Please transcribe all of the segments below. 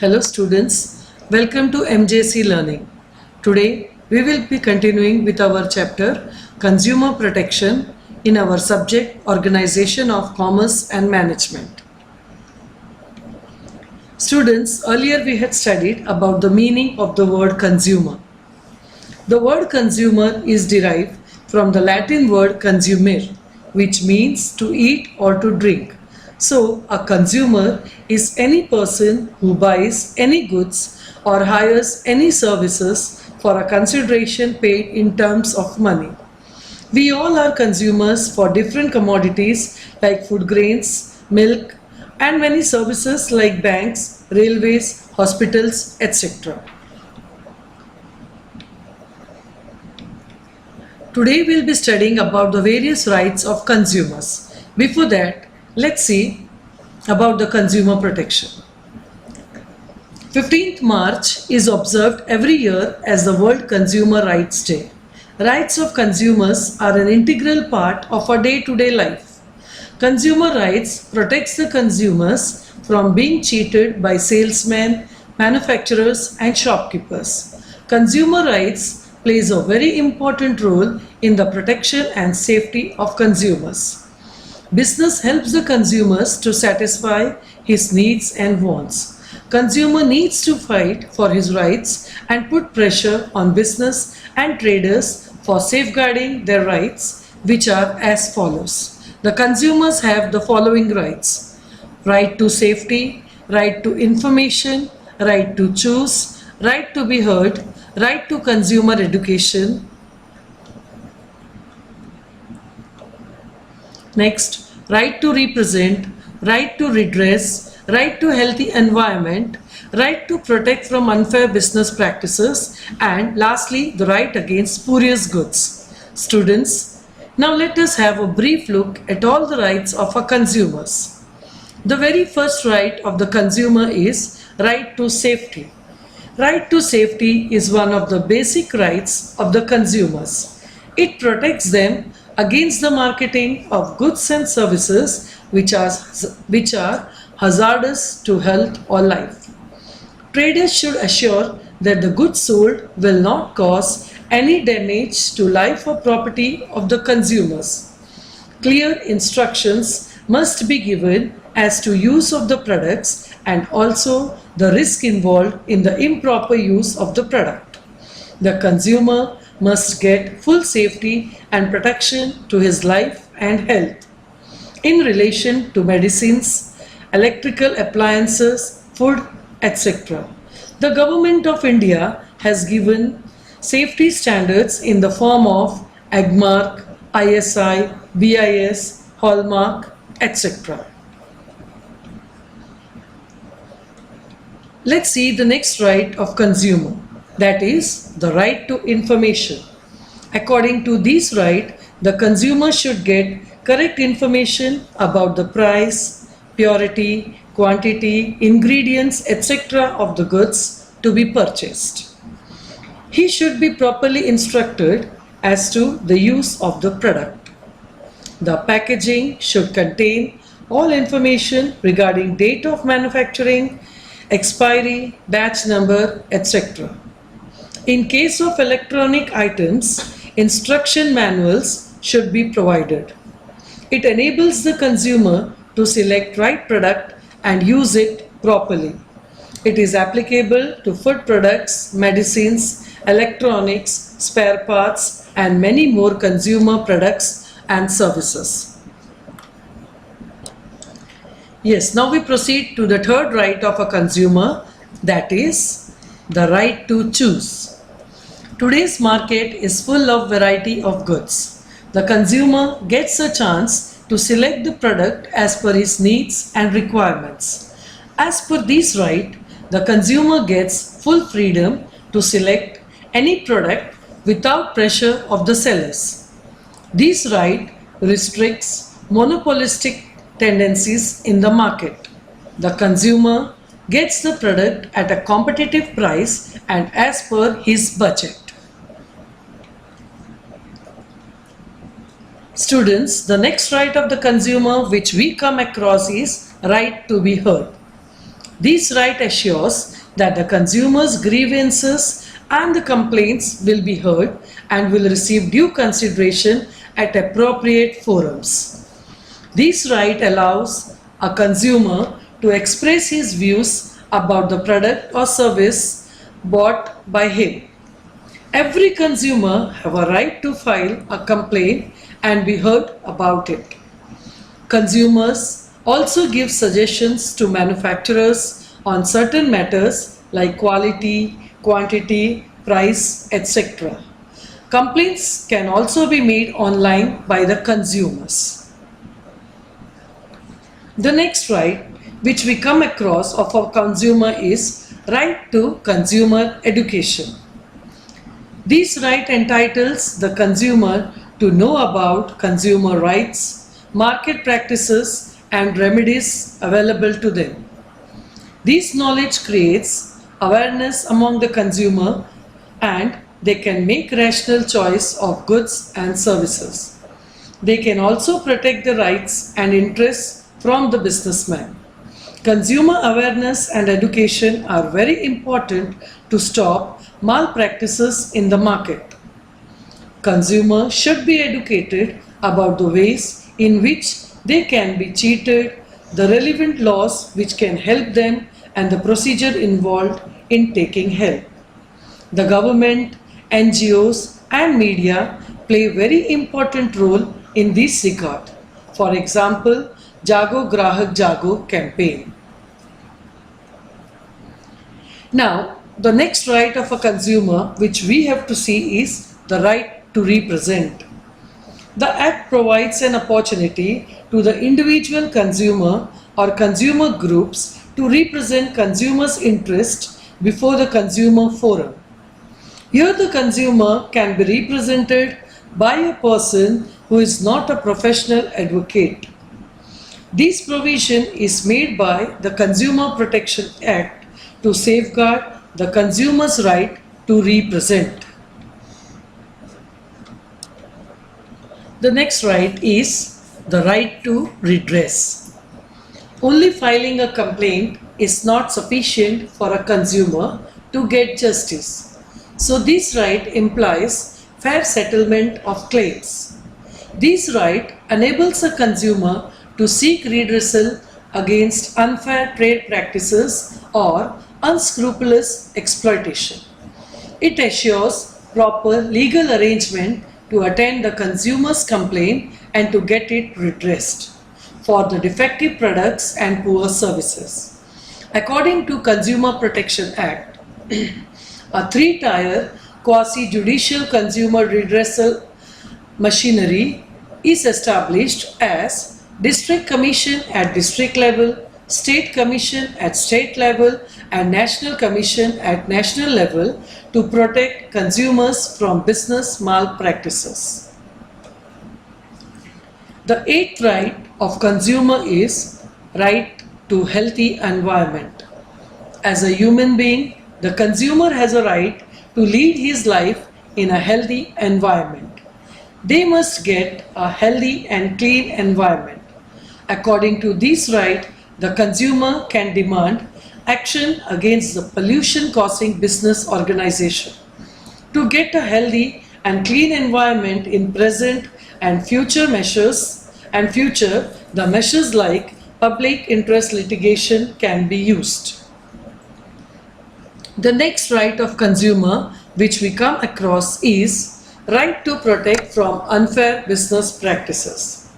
Hello students, welcome to MJC Learning. Today we will be continuing with our chapter Consumer Protection in our subject Organization of Commerce and Management. Students, earlier we had studied about the meaning of the word consumer. The word consumer is derived from the Latin word consumere, which means to eat or to drink. So, a consumer is any person who buys any goods or hires any services for a consideration paid in terms of money. We all are consumers for different commodities like food grains, milk, and many services like banks, railways, hospitals, etc. Today we'll be studying about the various rights of consumers. Before that, let's see about the consumer protection. 15th March is observed every year as the World Consumer Rights Day. Rights of consumers are an integral part of our day-to-day life. Consumer rights protects the consumers from being cheated by salesmen, manufacturers and shopkeepers. Consumer rights plays a very important role in the protection and safety of consumers. Business helps the consumers to satisfy his needs and wants. Consumer needs to fight for his rights and put pressure on business and traders for safeguarding their rights, which are as follows. The consumers have the following rights: right to safety, right to information, right to choose, right to be heard, right to consumer education. Next, right to represent, right to redress, right to healthy environment, right to protect from unfair business practices, and lastly, the right against spurious goods. Students, now let us have a brief look at all the rights of our consumers. The very first right of the consumer is right to safety. Right to safety is one of the basic rights of the consumers. It protects them against the marketing of goods and services which are hazardous to health or life. Traders should assure that the goods sold will not cause any damage to life or property of the consumers. Clear instructions must be given as to use of the products and also the risk involved in the improper use of the product. The consumer must get full safety and protection to his life and health. In relation to medicines, electrical appliances, food, etc., the Government of India has given safety standards in the form of AGMARK, ISI, BIS, Hallmark, etc. Let's see the next right of consumer, that is the right to information. According to this right, the consumer should get correct information about the price, purity, quantity, ingredients, etc. of the goods to be purchased. He should be properly instructed as to the use of the product. The packaging should contain all information regarding date of manufacturing, expiry, batch number, etc. In case of electronic items, instruction manuals should be provided. It enables the consumer to select right product and use it properly. It is applicable to food products, medicines, electronics, spare parts, and many more consumer products and services. Yes, now we proceed to the third right of a consumer, that is the right to choose. Today's market is full of variety of goods. The consumer gets a chance to select the product as per his needs and requirements. As per this right, the consumer gets full freedom to select any product without pressure of the sellers. This right restricts monopolistic tendencies in the market. The consumer gets the product at a competitive price and as per his budget. Students, the next right of the consumer which we come across is right to be heard. This right assures that the consumers' grievances and the complaints will be heard and will receive due consideration at appropriate forums. This right allows a consumer to express his views about the product or service bought by him. Every consumer have a right to file a complaint and be heard about it. Consumers also give suggestions to manufacturers on certain matters like quality, quantity, price, etc. Complaints can also be made online by the consumers. The next right which we come across of a consumer is right to consumer education. This right entitles the consumer to know about consumer rights, market practices, and remedies available to them. This knowledge creates awareness among the consumer and they can make rational choice of goods and services. They can also protect the rights and interests from the businessman. Consumer awareness and education are very important to stop malpractices in the market. Consumers should be educated about the ways in which they can be cheated, the relevant laws which can help them, and the procedure involved in taking help. The government, NGOs, and media play a very important role in this regard. For example, Jago Grahak Jago campaign. Now, the next right of a consumer which we have to see is the right to represent. The Act provides an opportunity to the individual consumer or consumer groups to represent consumers' interest before the consumer forum. Here the consumer can be represented by a person who is not a professional advocate. This provision is made by the Consumer Protection Act to safeguard the consumer's right to represent. The next right is the right to redress. Only filing a complaint is not sufficient for a consumer to get justice. So this right implies fair settlement of claims. This right enables a consumer to seek redressal against unfair trade practices or unscrupulous exploitation. It assures proper legal arrangement to attend the consumer's complaint and to get it redressed for the defective products and poor services. According to Consumer Protection Act, a three-tier quasi-judicial consumer redressal machinery is established as District Commission at district level, State Commission at state level, and National Commission at national level to protect consumers from business malpractices. The eighth right of consumer is right to healthy environment. As a human being, the consumer has a right to lead his life in a healthy environment. They must get a healthy and clean environment. According to this right, the consumer can demand action against the pollution-causing business organization. To get a healthy and clean environment in present and future the measures like public interest litigation can be used. The next right of consumer which we come across is right to protect from unfair business practices.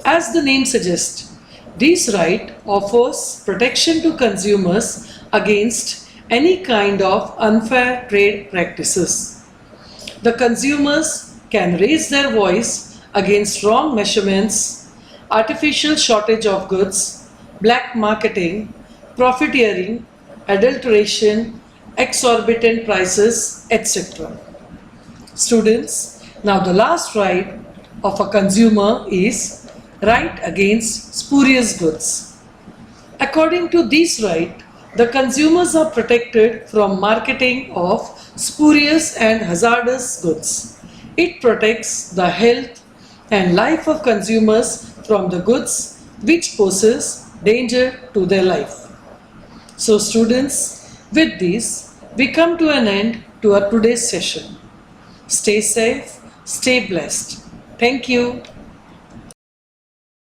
As the name suggests, this right offers protection to consumers against any kind of unfair trade practices. The consumers can raise their voice against wrong measurements, artificial shortage of goods, black marketing, profiteering, adulteration, exorbitant prices, etc. Students, now the last right of a consumer is right against spurious goods. According to this right, the consumers are protected from marketing of spurious and hazardous goods. It protects the health and life of consumers from the goods which poses danger to their life. So students, with this, we come to an end to our today's session. Stay safe, stay blessed. Thank you.